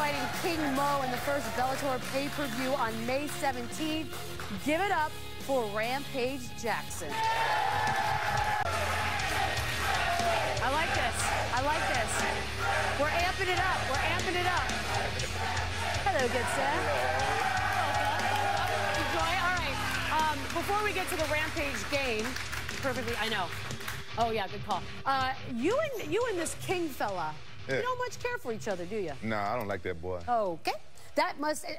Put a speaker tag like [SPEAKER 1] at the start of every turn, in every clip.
[SPEAKER 1] fighting King Mo in the first Bellator pay-per-view on May 17th. Give it up for Rampage Jackson. I like this. I like this. We're amping it up. We're amping it up. Hello, good sir. Enjoy. All right. Before we get to the Rampage game, perfectly, I know. Oh, yeah, good call. You and this King fella, yeah. You don't much care for each other, do you?
[SPEAKER 2] No, I don't like that boy.
[SPEAKER 1] Okay.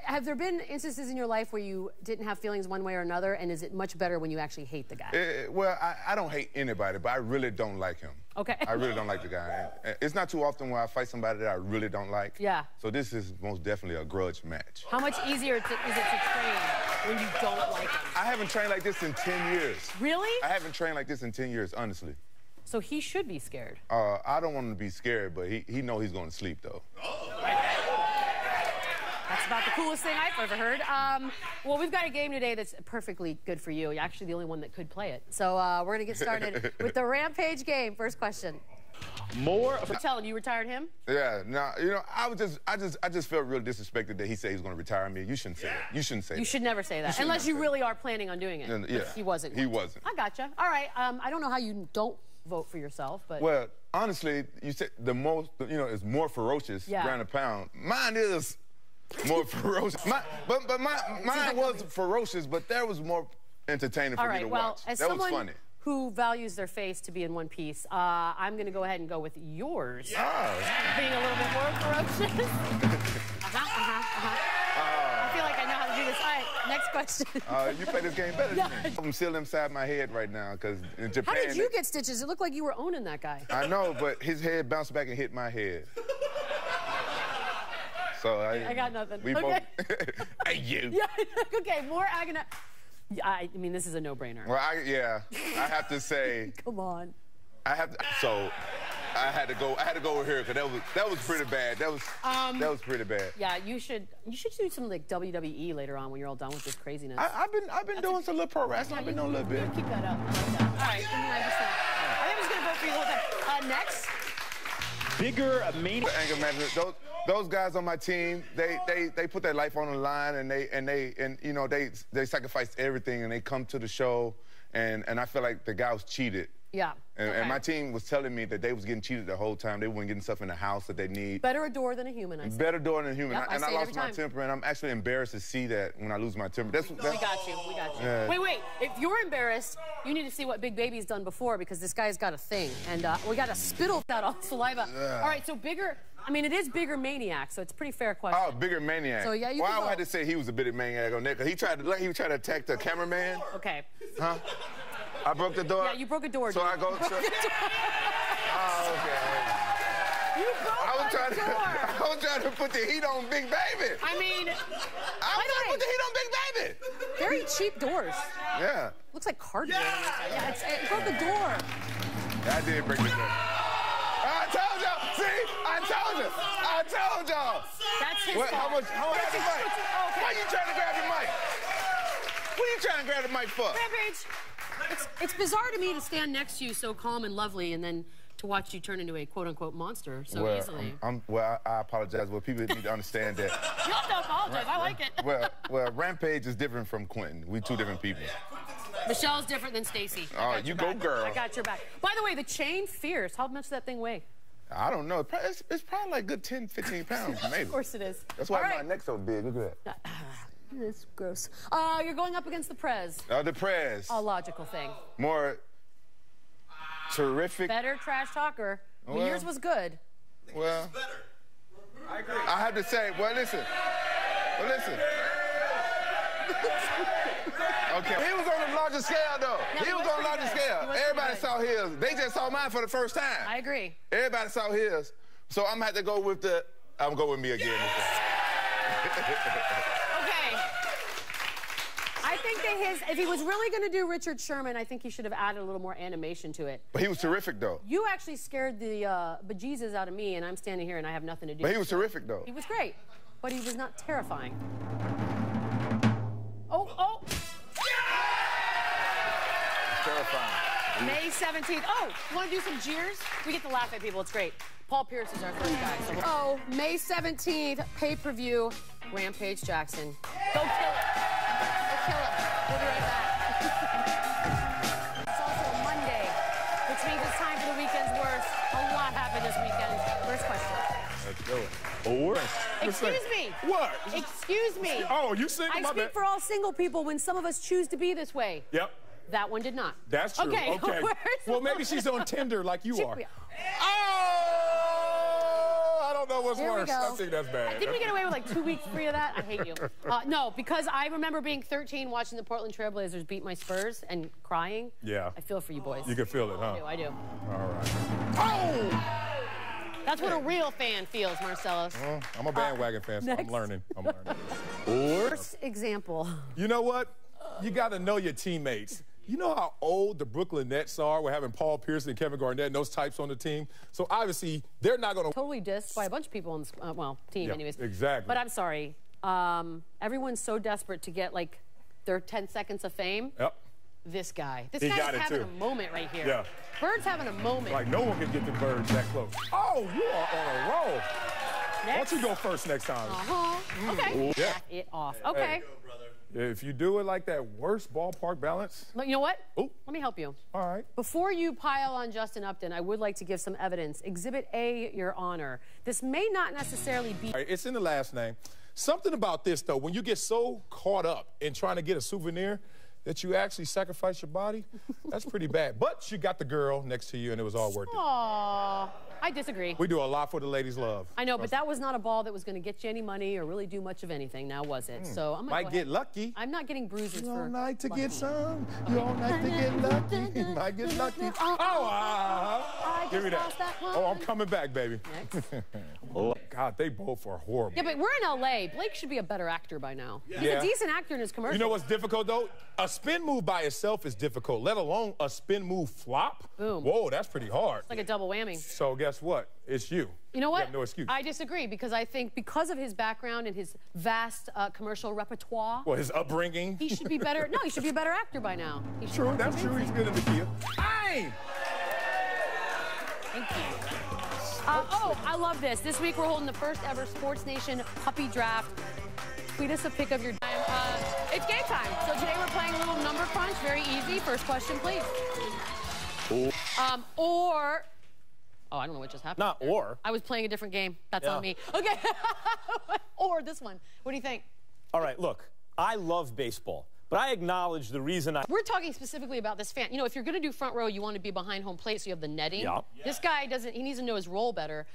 [SPEAKER 1] Have there been instances in your life where you didn't have feelings one way or another, and is it much better when you actually hate the guy?
[SPEAKER 2] Well, I don't hate anybody, but I really don't like him.
[SPEAKER 1] Okay.
[SPEAKER 2] I really don't like the guy. It's not too often when I fight somebody that I really don't like.
[SPEAKER 1] Yeah.
[SPEAKER 2] So this is most definitely a grudge match.
[SPEAKER 1] How much easier is it to train when you don't like him?
[SPEAKER 2] I haven't trained like this in 10 years.
[SPEAKER 1] Really?
[SPEAKER 2] I haven't trained like this in 10 years, honestly.
[SPEAKER 1] So he should be scared.
[SPEAKER 2] I don't want him to be scared, but he know he's going to sleep, though.
[SPEAKER 1] That's about the coolest thing I've ever heard. Well, we've got a game today that's perfectly good for you. You're actually the only one that could play it. So we're going to get started with the Rampage game. First question. We're telling you retired him?
[SPEAKER 2] Yeah, no, you know, I just felt real disrespected that he said he was going to retire me. You shouldn't say that. You shouldn't say that.
[SPEAKER 1] You should never say that, unless you really are planning on doing it.
[SPEAKER 2] Yeah.
[SPEAKER 1] He wasn't.
[SPEAKER 2] He wasn't.
[SPEAKER 1] I gotcha. All right. I don't know how you don't vote for yourself, but...
[SPEAKER 2] Well, honestly, you said the most, you know, is more ferocious, ground a pound. Mine is more ferocious. Mine was ferocious, but there was more entertaining for me to watch.
[SPEAKER 1] As
[SPEAKER 2] that was funny.
[SPEAKER 1] Who values their face to be in one piece, I'm going to go ahead and go with yours. Being a little bit more ferocious. I feel like I know how to do this. All right, next question.
[SPEAKER 2] You play this game better than me. I'm still inside my head right now, because in Japan...
[SPEAKER 1] How did you get stitches? It looked like you were owning that guy.
[SPEAKER 2] I know, but his head bounced back and hit my head. So
[SPEAKER 1] I got nothing.
[SPEAKER 2] We both... Hey, you.
[SPEAKER 1] Yeah, okay, more agonizing. I mean, this is a no-brainer.
[SPEAKER 2] Well, I have to say...
[SPEAKER 1] Come on.
[SPEAKER 2] So I had to go with her, because that was pretty bad. That was pretty bad.
[SPEAKER 1] Yeah, you should do some like WWE later on when you're all done with this craziness.
[SPEAKER 2] I've been doing some little pro wrestling. I've been doing a little bit.
[SPEAKER 1] Keep that up. I like that. All right, give me 9%. I think I was gonna vote for you the whole time. Next.
[SPEAKER 3] Bigger mania.
[SPEAKER 2] Anger management. Those guys on my team, they put their life on the line, and you know, they sacrifice everything, and they come to the show, and I feel like the guy was cheated.
[SPEAKER 1] Yeah.
[SPEAKER 2] And my team was telling me that they was getting cheated the whole time. They weren't getting stuff in the house that they need.
[SPEAKER 1] Better a door than a human, I say.
[SPEAKER 2] Better door than a human.
[SPEAKER 1] Yep,
[SPEAKER 2] I lost my temper, and I'm actually embarrassed to see that when I lose my temper. We
[SPEAKER 1] got you. We got you. Wait. If you're embarrassed, you need to see what Big Baby's done before, because this guy's got a thing. And we got to spittle out all saliva. All right, so bigger... I mean, it is Bigger Maniac, so it's a pretty fair question.
[SPEAKER 2] Oh, Bigger Maniac.
[SPEAKER 1] So, yeah,
[SPEAKER 2] I had to say he was a bigger maniac on that, because he tried to attack the cameraman.
[SPEAKER 1] Okay.
[SPEAKER 2] Huh? I broke the door?
[SPEAKER 1] Yeah, you broke a door.
[SPEAKER 2] So I go... Oh, okay.
[SPEAKER 1] You broke
[SPEAKER 2] I was trying to put the heat on Big Baby.
[SPEAKER 1] I mean...
[SPEAKER 2] I was trying to put the heat on Big Baby.
[SPEAKER 1] Very cheap doors.
[SPEAKER 2] Yeah.
[SPEAKER 1] Looks like cardboard. Yeah, it broke the door.
[SPEAKER 2] I did break the door. I told y'all. See? I told y'all.
[SPEAKER 1] That's his fault.
[SPEAKER 2] How much the mic?
[SPEAKER 1] Okay.
[SPEAKER 2] Why you trying to grab the mic? What are you trying to grab the mic for?
[SPEAKER 1] Rampage. It's bizarre to me to stand next to you so calm and lovely, and then to watch you turn into a quote-unquote monster so easily.
[SPEAKER 2] I apologize. Well, people need to understand that.
[SPEAKER 1] You don't have to apologize. I like it.
[SPEAKER 2] Well, Rampage is different from Quentin. We two different people.
[SPEAKER 1] Michelle's different than Stacy.
[SPEAKER 2] Oh, you go, girl.
[SPEAKER 1] I got your back. By the way, the chain, fierce. How much does that thing weigh?
[SPEAKER 2] I don't know. It's probably like a good 10, 15 pounds, maybe.
[SPEAKER 1] Of course it is.
[SPEAKER 2] That's why my neck's so big. Look at that.
[SPEAKER 1] It's gross. You're going up against the Prez.
[SPEAKER 2] The Prez.
[SPEAKER 1] A logical thing.
[SPEAKER 2] More terrific.
[SPEAKER 1] Better trash talker. Well, yours was good.
[SPEAKER 2] Well, better. I agree. I have to say, listen. Okay. He was on a larger scale, though.
[SPEAKER 1] Yeah,
[SPEAKER 2] he was on a larger scale. Everybody saw his. They just saw mine for the first time.
[SPEAKER 1] I agree.
[SPEAKER 2] Everybody saw his. So I'm going to have to go with I'm going with me again.
[SPEAKER 1] Okay. I think that if he was really going to do Richard Sherman, I think he should have added a little more animation to it.
[SPEAKER 2] But he was terrific, though.
[SPEAKER 1] You actually scared the bejesus out of me, and I'm standing here and I have nothing to do.
[SPEAKER 2] But he was terrific, though.
[SPEAKER 1] He was great, but he was not terrifying. Oh.
[SPEAKER 2] Terrifying.
[SPEAKER 1] May 17th. Oh, you want to do some jeers? We get to laugh at people. It's great. Paul Pierce is our first guy. So oh, May 17th, pay-per-view, Rampage Jackson. Go kill it. Go kill him. We'll be right back. It's also a Monday, which means it's time for the weekend's worst. A lot happened this weekend. First question.
[SPEAKER 2] Let's do it.
[SPEAKER 3] Or
[SPEAKER 1] Excuse me.
[SPEAKER 3] What?
[SPEAKER 1] Excuse me.
[SPEAKER 3] Oh, you single?
[SPEAKER 1] I speak for all single people when some of us choose to be this way.
[SPEAKER 3] Yep.
[SPEAKER 1] That one did not.
[SPEAKER 3] That's true.
[SPEAKER 1] Okay.
[SPEAKER 3] Well, maybe she's on Tinder like you are. I don't know what's worse. I think that's bad.
[SPEAKER 1] Didn't we get away with like 2 weeks free of that? I hate you. No, because I remember being 13 watching the Portland Trailblazers beat my Spurs and crying.
[SPEAKER 3] Yeah.
[SPEAKER 1] I feel for you boys.
[SPEAKER 3] You can feel it, huh?
[SPEAKER 1] I do.
[SPEAKER 3] All right.
[SPEAKER 1] Oh! That's what a real fan feels, Marcellus.
[SPEAKER 3] Well, I'm a bandwagon fan, so I'm learning.
[SPEAKER 1] First example.
[SPEAKER 3] You know what? You got to know your teammates. You know how old the Brooklyn Nets are? We're having Paul Pierce and Kevin Garnett and those types on the team. So obviously, they're not going to...
[SPEAKER 1] Totally dissed by a bunch of people on the team, anyways.
[SPEAKER 3] Exactly.
[SPEAKER 1] But I'm sorry. Everyone's so desperate to get, like, their 10 seconds of fame.
[SPEAKER 3] Yep.
[SPEAKER 1] This guy. This guy's having a moment right here.
[SPEAKER 3] Yeah.
[SPEAKER 1] Bird's having a moment.
[SPEAKER 3] Like, no one can get the Birds that close. Oh, you are on a roll.
[SPEAKER 1] Next.
[SPEAKER 3] Why don't you go first next time?
[SPEAKER 1] Okay.
[SPEAKER 3] Yeah.
[SPEAKER 1] Back it off. Okay.
[SPEAKER 3] Hey, if you do it like that, worst ballpark balance.
[SPEAKER 1] You know what?
[SPEAKER 3] Ooh.
[SPEAKER 1] Let me help you.
[SPEAKER 3] All right.
[SPEAKER 1] Before you pile on Justin Upton, I would like to give some evidence. Exhibit A, Your Honor. This may not necessarily be...
[SPEAKER 3] All right, it's in the last name. Something about this, though, when you get so caught up in trying to get a souvenir that you actually sacrifice your body, that's pretty bad. But you got the girl next to you, and it was all worth it.
[SPEAKER 1] Aww. I disagree.
[SPEAKER 3] We do a lot for the ladies' love.
[SPEAKER 1] I know, but that was not a ball that was going to get you any money or really do much of anything, now was it? So I'm
[SPEAKER 3] might get lucky.
[SPEAKER 1] I'm not getting bruises
[SPEAKER 3] you
[SPEAKER 1] for
[SPEAKER 3] all night to get some. You all night to get lucky. You might get lucky. Give me that. Oh, I'm coming back, baby.
[SPEAKER 1] Next.
[SPEAKER 3] Oh, God, they both are horrible.
[SPEAKER 1] Yeah, but we're in L.A. Blake should be a better actor by now. Yeah. He's a decent actor in his commercial.
[SPEAKER 3] You know what's difficult, though? A spin move by itself is difficult, let alone a spin move flop.
[SPEAKER 1] Boom.
[SPEAKER 3] Whoa, that's pretty hard.
[SPEAKER 1] It's like a double whammy.
[SPEAKER 3] So guess what? It's you.
[SPEAKER 1] You know what?
[SPEAKER 3] You have no excuse.
[SPEAKER 1] I disagree because I think because of his background and his vast commercial repertoire.
[SPEAKER 3] Well, his upbringing.
[SPEAKER 1] He should be better. No, he should be a better actor by now.
[SPEAKER 3] True, that's true. He's good in the field. Hey!
[SPEAKER 1] Thank you. Oh, I love this. This week we're holding the first ever Sports Nation puppy draft. Tweet us a pic of your time. It's game time. So today we're playing a little number crunch. Very easy. First question, please. Or... Oh, I don't know what just happened.
[SPEAKER 3] Not or.
[SPEAKER 1] I was playing a different game. That's on me. Okay. Or this one. What do you think?
[SPEAKER 4] All right, look, I love baseball, but I acknowledge the reason
[SPEAKER 1] We're talking specifically about this fan. You know, if you're going to do front row, you want to be behind home plate, so you have the netting.
[SPEAKER 4] Yeah.
[SPEAKER 1] This guy doesn't, he needs to know his role better.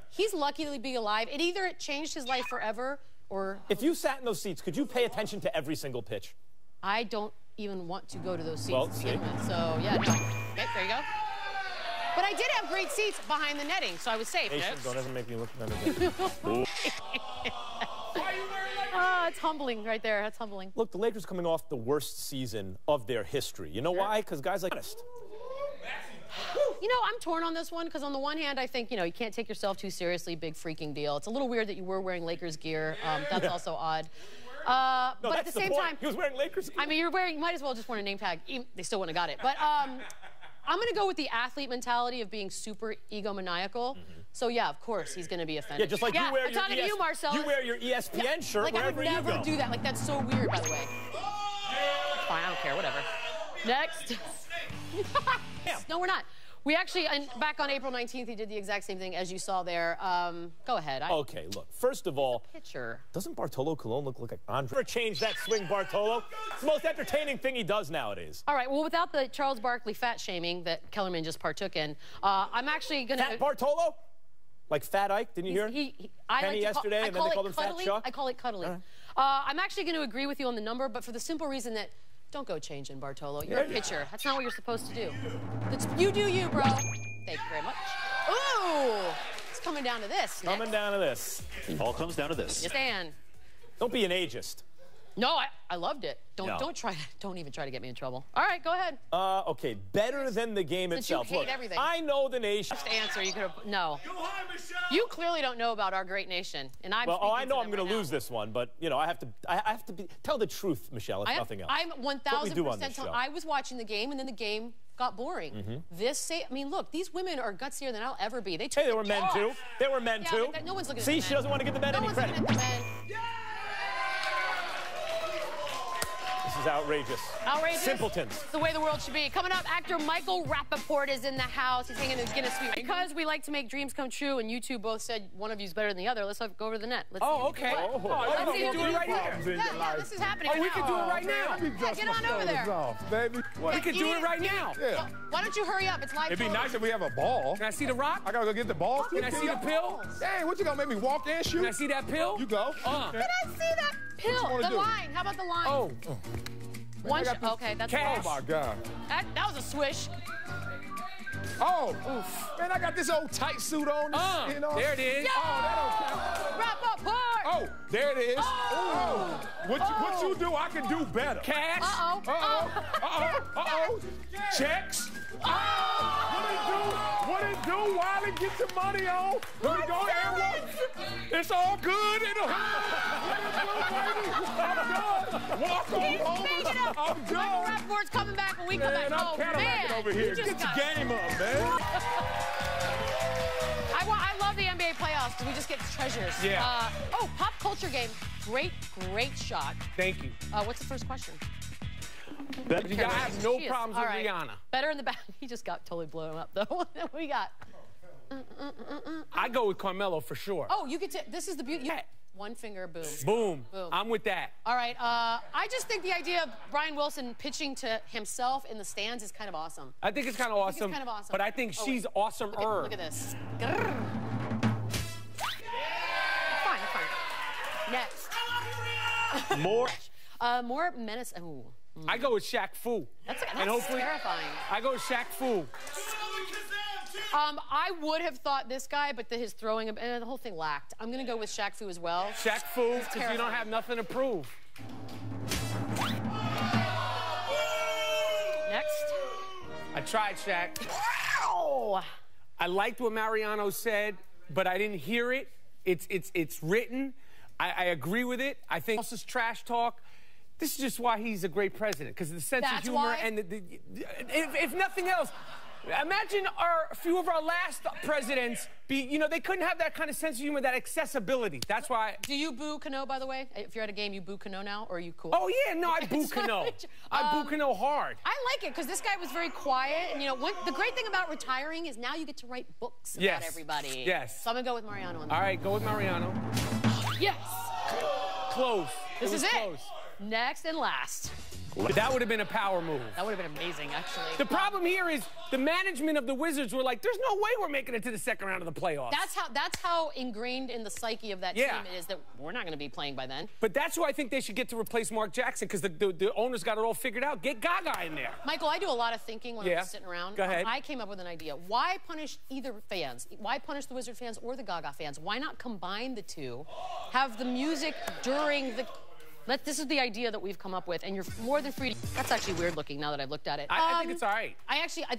[SPEAKER 1] He's lucky to be alive. It changed his life forever, or...
[SPEAKER 4] If you sat in those seats, could you pay attention to every single pitch?
[SPEAKER 1] I don't even want to go to those seats
[SPEAKER 4] well,
[SPEAKER 1] to begin with, so yeah, no. Okay, there you go. But I did have great seats behind the netting, so I was safe.
[SPEAKER 4] Don't ever make me look at
[SPEAKER 1] It's humbling right there. That's humbling.
[SPEAKER 4] Look, the Lakers coming off the worst season of their history. You know why? Because guys like honest.
[SPEAKER 1] You know, I'm torn on this one because on the one hand, I think, you know, you can't take yourself too seriously. Big freaking deal. It's a little weird that you were wearing Lakers gear. That's also odd.
[SPEAKER 4] No,
[SPEAKER 1] but at the same time,
[SPEAKER 4] he was wearing Lakers gear.
[SPEAKER 1] I mean, you might as well just wear a name tag. They still wouldn't have got it. But I'm going to go with the athlete mentality of being super egomaniacal. So, yeah, of course, he's going to be offended.
[SPEAKER 4] Yeah, just like you wear
[SPEAKER 1] I'm talking to you, Marcellus.
[SPEAKER 4] You wear your ESPN shirt
[SPEAKER 1] like,
[SPEAKER 4] wherever you go.
[SPEAKER 1] I would never do that. Like, that's so weird, by the way. Fine, I don't care, whatever. Next. No, we're not. We actually, back on April 19th, he did the exact same thing as you saw there. Go ahead.
[SPEAKER 4] Okay, look, first of all,
[SPEAKER 1] pitcher.
[SPEAKER 4] Doesn't Bartolo Colon look like Andre? Never change that swing, Bartolo. It's the most entertaining thing he does nowadays.
[SPEAKER 1] All right, well, without the Charles Barkley fat shaming that Kellerman just partook in, I'm actually going to...
[SPEAKER 4] Fat Bartolo? Like Fat Ike, didn't you hear? Penny yesterday, and then they called him Fat Chuck?
[SPEAKER 1] I call it cuddly. I'm actually going to agree with you on the number, but for the simple reason that don't go changing, Bartolo. You're a pitcher. That's not what you're supposed to do. You do you, bro. Thank you very much. Ooh! It's coming down to this.
[SPEAKER 4] Coming down to this.
[SPEAKER 3] All comes down to this.
[SPEAKER 1] You stand.
[SPEAKER 4] Don't be an ageist.
[SPEAKER 1] No, I loved it. Don't even try to get me in trouble. All right, go ahead.
[SPEAKER 4] Okay, better than the game itself.
[SPEAKER 1] You hate everything.
[SPEAKER 4] I know the nation.
[SPEAKER 1] Just answer. You could have no. Go high, Michelle. You clearly don't know about our great nation, and I'm.
[SPEAKER 4] Well, I know I'm going to lose this one, but you know I have to tell the truth, Michelle. If nothing else.
[SPEAKER 1] I'm 1,000%. I was watching the game, and then the game got boring. I mean, look, these women are gutsier than I'll ever be. They
[SPEAKER 4] were men too. They were men too.
[SPEAKER 1] No one's looking at
[SPEAKER 4] See,
[SPEAKER 1] the men.
[SPEAKER 4] she doesn't want to give the men any credit.
[SPEAKER 1] No one's looking at the men.
[SPEAKER 4] This is outrageous.
[SPEAKER 1] Outrageous?
[SPEAKER 4] Simpletons.
[SPEAKER 1] It's the way the world should be. Coming up, actor Michael Rappaport is in the house. He's hanging his Guinness Suite. Because we like to make dreams come true, and you two both said one of you is better than the other, let's go over to the net. Let's see
[SPEAKER 4] okay.
[SPEAKER 1] Let's see
[SPEAKER 4] we can do it right here.
[SPEAKER 1] Yeah, this is happening.
[SPEAKER 4] We can do it right now.
[SPEAKER 1] Yeah, get on over there.
[SPEAKER 3] Baby.
[SPEAKER 4] We can do it right now.
[SPEAKER 3] Yeah.
[SPEAKER 1] Why don't you hurry up? It's live.
[SPEAKER 3] It'd be nice if we have a ball.
[SPEAKER 4] Can I see the rock?
[SPEAKER 3] I gotta go get the ball.
[SPEAKER 4] Can I see the pill?
[SPEAKER 3] Dang, what you gonna make me walk and shoot?
[SPEAKER 4] Can I see that pill?
[SPEAKER 3] You go.
[SPEAKER 1] Can I see that pill? The line. How about the line?
[SPEAKER 4] Oh.
[SPEAKER 1] One okay, that's
[SPEAKER 3] cash. Oh my God.
[SPEAKER 1] That was a swish.
[SPEAKER 3] Oh, oof. Man, I got this old tight suit on. You know?
[SPEAKER 4] There it is.
[SPEAKER 1] Yo! Rappaport!
[SPEAKER 3] Oh, there it is. Oh. What you do, I can do better.
[SPEAKER 4] Cash.
[SPEAKER 3] Checks. What it do? Wiley, get your money on. Let me go there. It's all good. I'm done. Walk on home. I'm done.
[SPEAKER 1] Michael Rappaport's coming back when we come back.
[SPEAKER 3] I'm Cadillac over here. Get your game up, man.
[SPEAKER 1] I love the NBA playoffs because we just get treasures.
[SPEAKER 3] Yeah.
[SPEAKER 1] Pop culture game. Great shot.
[SPEAKER 4] Thank you.
[SPEAKER 1] What's the first question?
[SPEAKER 4] I have no problems with Rihanna.
[SPEAKER 1] Better in the back. He just got totally blown up, though. What we got?
[SPEAKER 4] I go with Carmelo for sure.
[SPEAKER 1] Oh, you get to. This is the beauty. One finger, boom.
[SPEAKER 4] Boom. I'm with that.
[SPEAKER 1] All right. I just think the idea of Brian Wilson pitching to himself in the stands is kind of awesome.
[SPEAKER 4] I think it's kind of awesome. But I think she's awesomer.
[SPEAKER 1] Look at this. Fine. Next. More menace. Ooh.
[SPEAKER 4] I go with Shaq Fu.
[SPEAKER 1] That's terrifying.
[SPEAKER 4] I go with Shaq Fu.
[SPEAKER 1] I would have thought this guy, but his throwing, the whole thing lacked. I'm going to go with Shaq Fu as well.
[SPEAKER 4] Shaq Fu, because you don't have nothing to prove.
[SPEAKER 1] Next.
[SPEAKER 4] I tried, Shaq.
[SPEAKER 1] Wow.
[SPEAKER 4] I liked what Mariano said, but I didn't hear it. It's written. I agree with it. I think this is trash talk. This is just why he's a great president, because of the sense of humor and if nothing else. Imagine a few of our last presidents they couldn't have that kind of sense of humor, that accessibility. That's why.
[SPEAKER 1] Do you boo Cano, by the way? If you're at a game, you boo Cano now, or are you cool?
[SPEAKER 4] Oh, yeah, no, I boo Cano. I boo Cano hard.
[SPEAKER 1] I like it, because this guy was very quiet. And, the great thing about retiring is now you get to write books about everybody.
[SPEAKER 4] Yes.
[SPEAKER 1] So I'm going to go with Mariano on that.
[SPEAKER 4] All right, go with Mariano.
[SPEAKER 1] Yes.
[SPEAKER 4] Close.
[SPEAKER 1] This is it. Next and last.
[SPEAKER 4] That would have been a power move.
[SPEAKER 1] That would have been amazing, actually.
[SPEAKER 4] The problem here is the management of the Wizards were like, there's no way we're making it to the second round of the playoffs.
[SPEAKER 1] That's how ingrained in the psyche of that team it is that we're not going to be playing by then.
[SPEAKER 4] But that's who I think they should get to replace Mark Jackson, because the owners got it all figured out. Get Gaga in there.
[SPEAKER 1] Michael, I do a lot of thinking when I'm sitting around.
[SPEAKER 4] Go ahead.
[SPEAKER 1] I came up with an idea. Why punish either fans? Why punish the Wizard fans or the Gaga fans? Why not combine the two? Have the music during the... This is the idea that we've come up with, and you're more than free to... That's actually weird looking now that I've looked at it.
[SPEAKER 4] I think it's all right.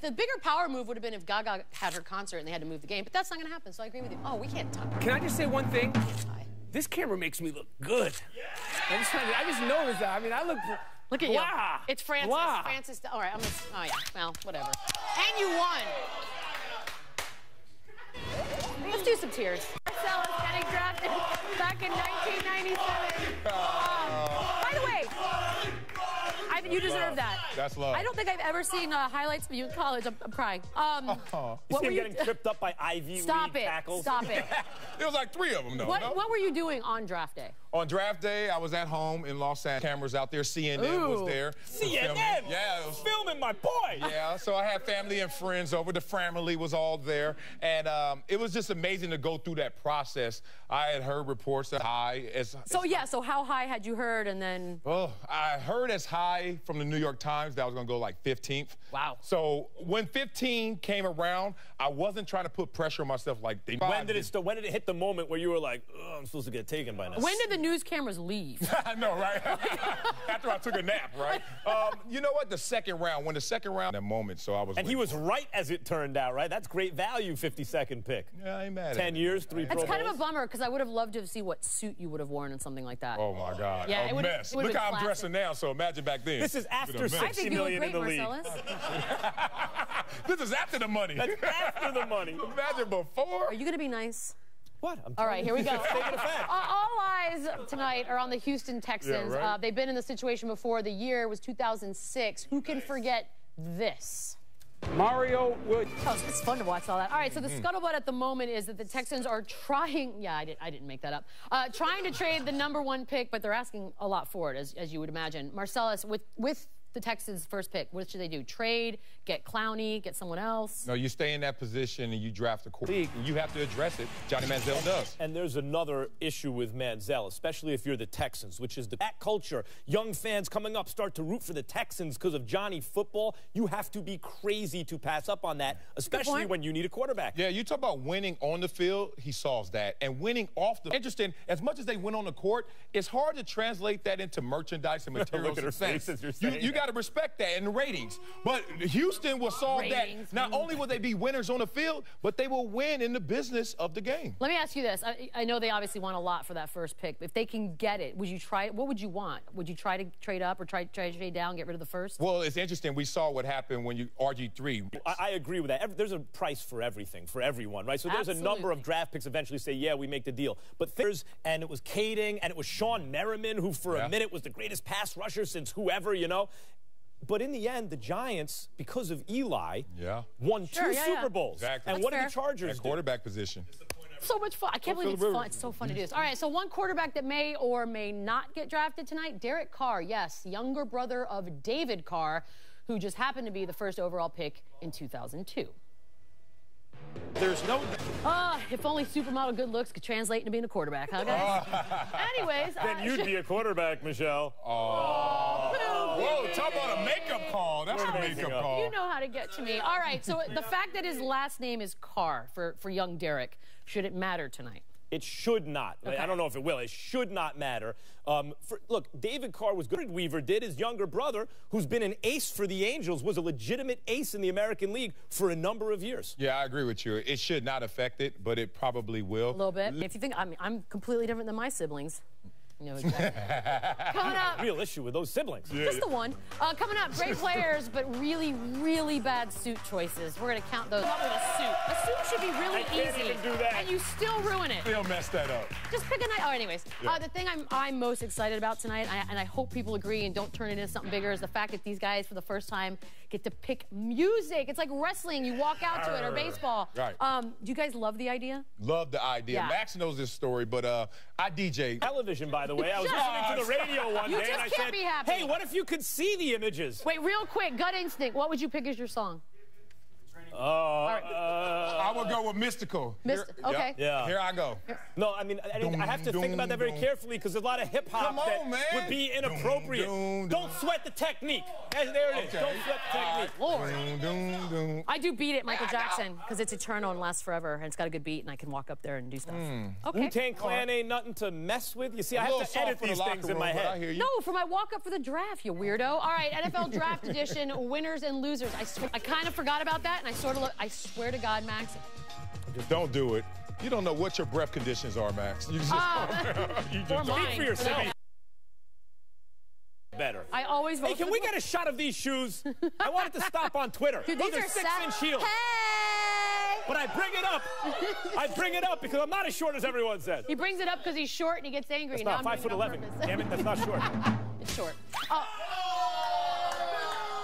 [SPEAKER 1] The bigger power move would have been if Gaga had her concert and they had to move the game, but that's not going to happen, so I agree with you. Oh, we can't talk.
[SPEAKER 4] Can I just say one thing? This camera makes me look good. I just noticed that. I mean, I look...
[SPEAKER 1] Look at you. It's Francis.
[SPEAKER 4] Blah.
[SPEAKER 1] Francis. All right, oh, yeah. Well, whatever. And you won. Let's do some tears. Marcellus getting drafted back in 1997. By the way, you deserve that.
[SPEAKER 3] That's love.
[SPEAKER 1] I don't think I've ever seen highlights of you in college. I'm crying.
[SPEAKER 4] What were you getting tripped up by Ivy League tackles?
[SPEAKER 1] Stop it.
[SPEAKER 3] There was like 3 of them, though.
[SPEAKER 1] What were you doing on draft day?
[SPEAKER 3] On draft day, I was at home in Los Angeles. Cameras out there. CNN was there.
[SPEAKER 4] CNN?
[SPEAKER 3] Yeah. It was
[SPEAKER 4] filming my boy.
[SPEAKER 3] Yeah, so I had family and friends over. The family was all there. And it was just amazing to go through that process. I had heard reports that high as...
[SPEAKER 1] So how high had you heard, and then...
[SPEAKER 3] Oh, I heard as high from the New York Times that I was going to go like 15th.
[SPEAKER 1] Wow.
[SPEAKER 3] So when 15 came around, I wasn't trying to put pressure on myself like...
[SPEAKER 4] When did it hit the moment where you were like, oh, I'm supposed to get taken by now?
[SPEAKER 1] When did the news cameras leave?
[SPEAKER 3] I know, right? After I took a nap, right? You know what? The second round, that moment, so I was...
[SPEAKER 4] And he was right, as it turned out, right? That's great value, 52nd pick.
[SPEAKER 3] Yeah, I ain't mad at it.
[SPEAKER 4] 10 years, 3 Pro Bowls.
[SPEAKER 1] It's kind of a bummer, because I would have loved to see what suit you would have worn and something like that.
[SPEAKER 3] Oh, my God.
[SPEAKER 1] Yeah,
[SPEAKER 3] a mess. Look how I'm dressing now, so imagine back then.
[SPEAKER 4] This is after 6
[SPEAKER 5] 60 million in the league.
[SPEAKER 3] This is after the money.
[SPEAKER 5] That's after the money.
[SPEAKER 3] Imagine before.
[SPEAKER 1] Are you going to be nice?
[SPEAKER 5] What?
[SPEAKER 1] All right, here we go. All eyes tonight are on the Houston Texans.
[SPEAKER 3] Yeah, right.
[SPEAKER 1] They've been in the situation before. The year was 2006. Who can forget this?
[SPEAKER 4] Mario Wood.
[SPEAKER 1] Oh, it's fun to watch all that. All right, so the scuttlebutt at the moment is that the Texans are trying, I didn't make that up, trying to trade the #1 pick, but they're asking a lot for it, as you would imagine. Marcellus, with the Texans' first pick, what should they do? Trade, get Clowney, get someone else?
[SPEAKER 3] No, you stay in that position and you draft a quarterback. You have to address it. Johnny Manziel does.
[SPEAKER 5] And there's another issue with Manziel, especially if you're the Texans, which is that culture. Young fans coming up start to root for the Texans because of Johnny football. You have to be crazy to pass up on that, especially when you need a quarterback.
[SPEAKER 3] Yeah, you talk about winning on the field, he solves that. And winning off the interesting, as much as they win on the court, it's hard to translate that into merchandise and materials and sense. You got to respect that in the ratings. But Houston will solve that. Not only will they be winners on the field, but they will win in the business of the game.
[SPEAKER 1] Let me ask you this. I know they obviously want a lot for that first pick. If they can get it, would you try it? What would you want? Would you try to trade up or try to trade down, get rid of the first?
[SPEAKER 3] Well, it's interesting. We saw what happened when you RG3.
[SPEAKER 5] I agree with that. There's a price for everything, for everyone, right? So there's a number of draft picks eventually say, yeah, we make the deal. But and it was Kading, and it was Sean Merriman, who for a minute was the greatest pass rusher since whoever, you know. But in the end, the Giants, because of Eli, won two Super Bowls.
[SPEAKER 3] Exactly.
[SPEAKER 5] And what did the Chargers do?
[SPEAKER 3] Quarterback position.
[SPEAKER 1] So much fun. I can't believe it's fun. It's so fun to do this. All right, so one quarterback that may or may not get drafted tonight, Derek Carr, yes, younger brother of David Carr, who just happened to be the first overall pick in 2002.
[SPEAKER 5] There's no...
[SPEAKER 1] if only supermodel good looks could translate into being a quarterback, huh, guys? Anyways...
[SPEAKER 5] Then you'd be a quarterback, Michelle.
[SPEAKER 3] Whoa, talk about a makeup call. That's a makeup call.
[SPEAKER 1] You know how to get to me. All right, so the fact that his last name is Carr for young Derek, should it matter tonight?
[SPEAKER 5] It should not. Okay. I don't know if it will. It should not matter. Look, David Carr was good. Weaver did. His younger brother, who's been an ace for the Angels, was a legitimate ace in the American League for a number of years.
[SPEAKER 3] Yeah, I agree with you. It should not affect it, but it probably will.
[SPEAKER 1] A little bit. If you think, I'm completely different than my siblings. You know exactly. Coming up.
[SPEAKER 5] Real issue with those siblings.
[SPEAKER 1] Just the one. Coming up, great players, but really, really bad suit choices. We're going to count those. Up with a suit. A suit should be really easy.
[SPEAKER 5] I can't even do that.
[SPEAKER 1] And you still ruin it.
[SPEAKER 3] They'll mess that up.
[SPEAKER 1] Just pick a night. Oh, anyways. The thing I'm most excited about tonight, and I hope people agree and don't turn it into something bigger, is the fact that these guys, for the first time, get to pick music. It's like wrestling. You walk out to it, or baseball.
[SPEAKER 3] Right.
[SPEAKER 1] Do you guys love the idea?
[SPEAKER 3] Love the idea.
[SPEAKER 1] Yeah.
[SPEAKER 3] Max knows this story, but I DJ.
[SPEAKER 5] Television, by the way. I was listening to the radio one day, and I said, hey, what if you could see the images?
[SPEAKER 1] Wait, real quick, gut instinct. What would you pick as your song?
[SPEAKER 3] I would go with Mystical.
[SPEAKER 1] Okay.
[SPEAKER 5] Yeah.
[SPEAKER 3] Here I go.
[SPEAKER 5] No, I mean, I have to think about that very carefully because there's a lot of hip-hop that would be inappropriate. Don't sweat the technique. There it is. Don't sweat the technique.
[SPEAKER 1] Lord. I do Beat It, Michael Jackson, because it's eternal and lasts forever, and it's got a good beat, and I can walk up there and do stuff. Okay.
[SPEAKER 5] Wu-Tang Clan ain't nothing to mess with. You see, I have to edit these things in my head.
[SPEAKER 1] No, for my walk-up for the draft, you weirdo. All right, NFL Draft Edition, winners and losers. I kind of forgot about that, and I swear to God, Max.
[SPEAKER 3] Just don't do it. You don't know what your breath conditions are, Max. You just
[SPEAKER 5] speak for yourself. Better.
[SPEAKER 1] I always vote.
[SPEAKER 5] Hey, can we get a shot of these shoes? I want it to stop on Twitter.
[SPEAKER 1] Dude,
[SPEAKER 5] those are 6-inch heels.
[SPEAKER 1] Hey!
[SPEAKER 5] But I bring it up. I bring it up because I'm not as short as everyone says.
[SPEAKER 1] He brings it up because he's short and he gets angry.
[SPEAKER 5] That's not 5'11". Damn it, that's not short.
[SPEAKER 1] It's short.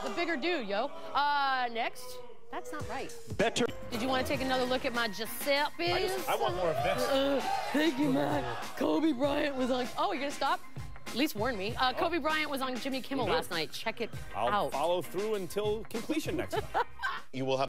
[SPEAKER 1] The bigger dude, yo. Next. That's not right.
[SPEAKER 5] Better.
[SPEAKER 1] Did you want to take another look at my Giuseppe's?
[SPEAKER 5] I want more of this.
[SPEAKER 1] Thank you, Matt. Kobe Bryant was on... Oh, you're going to stop? At least warn me. Kobe Bryant was on Jimmy Kimmel last night. Check it out.
[SPEAKER 5] I'll follow through until completion next time.
[SPEAKER 6] You will have